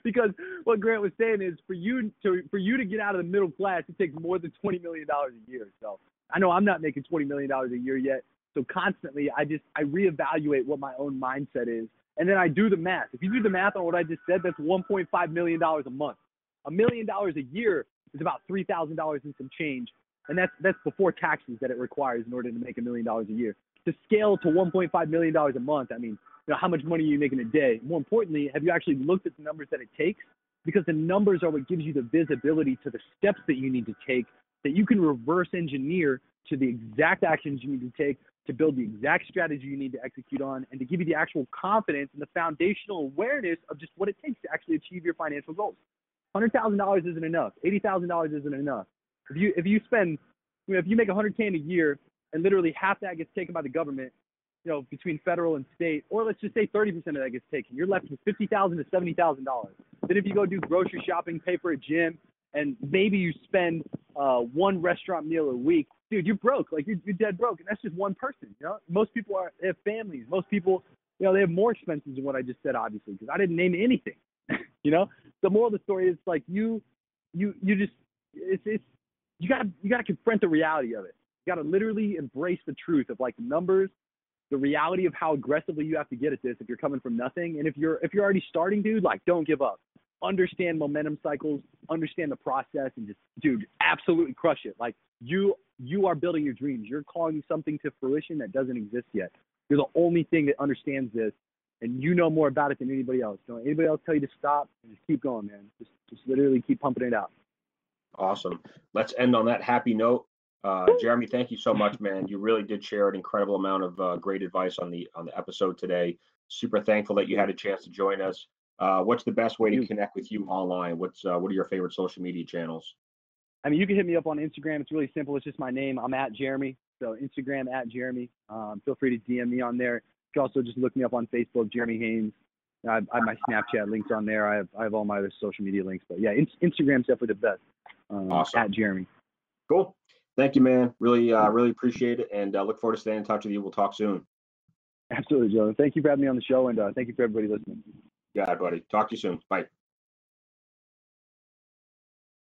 B: Because what Grant was saying is for you to get out of the middle class, it takes more than $20 million a year. So I know I'm not making $20 million a year yet. So constantly I reevaluate what my own mindset is. And then I do the math. If you do the math on what I just said, that's $1.5 million a month. $1 million a year is about $3,000 and some change. And that's before taxes that it requires in order to make $1 million a year. To scale to $1.5 million a month, I mean, how much money are you making a day? More importantly, have you actually looked at the numbers that it takes? Because the numbers are what gives you the visibility to the steps that you need to take that you can reverse engineer to the exact actions you need to take to build the exact strategy you need to execute on and to give you the actual confidence and the foundational awareness of just what it takes to actually achieve your financial goals. $100,000 isn't enough. $80,000 isn't enough. If you spend, if you make $100K a year and literally half that gets taken by the government, between federal and state, or let's just say 30% of that gets taken, you're left with $50,000 to $70,000. Then if you go do grocery shopping, pay for a gym, and maybe you spend one restaurant meal a week, dude, you're broke. Like you're dead broke, and that's just one person. Most people they have families. Most people, they have more expenses than what I just said, obviously, because I didn't name anything. The moral of the story is like you gotta confront the reality of it. You gotta literally embrace the truth of like numbers, the reality of how aggressively you have to get at this if you're coming from nothing. And if you're already starting, dude, like don't give up. Understand momentum cycles, understand the process, and just, dude, absolutely crush it. Like you are building your dreams. You're calling something to fruition that doesn't exist yet. You're the only thing that understands this, and you know more about it than anybody else. Don't anybody else tell you to stop, and just keep going, man. Just literally keep pumping it out.
A: Awesome. Let's end on that happy note. Jeremy, thank you so much, man. You really did share an incredible amount of great advice on the episode today. Super thankful that you had a chance to join us. What's the best way to connect with you online? What are your favorite social media channels?
B: I mean, you can hit me up on Instagram. It's really simple. It's just my name. I'm at Jeremy. So Instagram at Jeremy. Feel free to DM me on there. You can also just look me up on Facebook, Jeremy Haynes. I have my Snapchat links on there. I have all my other social media links. But yeah, Instagram's definitely the best.
A: Awesome.
B: At Jeremy.
A: Cool. Thank you, man. Really appreciate it, and look forward to staying in touch with you. We'll talk soon.
B: Absolutely, Joe. Thank you for having me on the show, and thank you for everybody listening.
A: Yeah, buddy. Talk to you soon. Bye.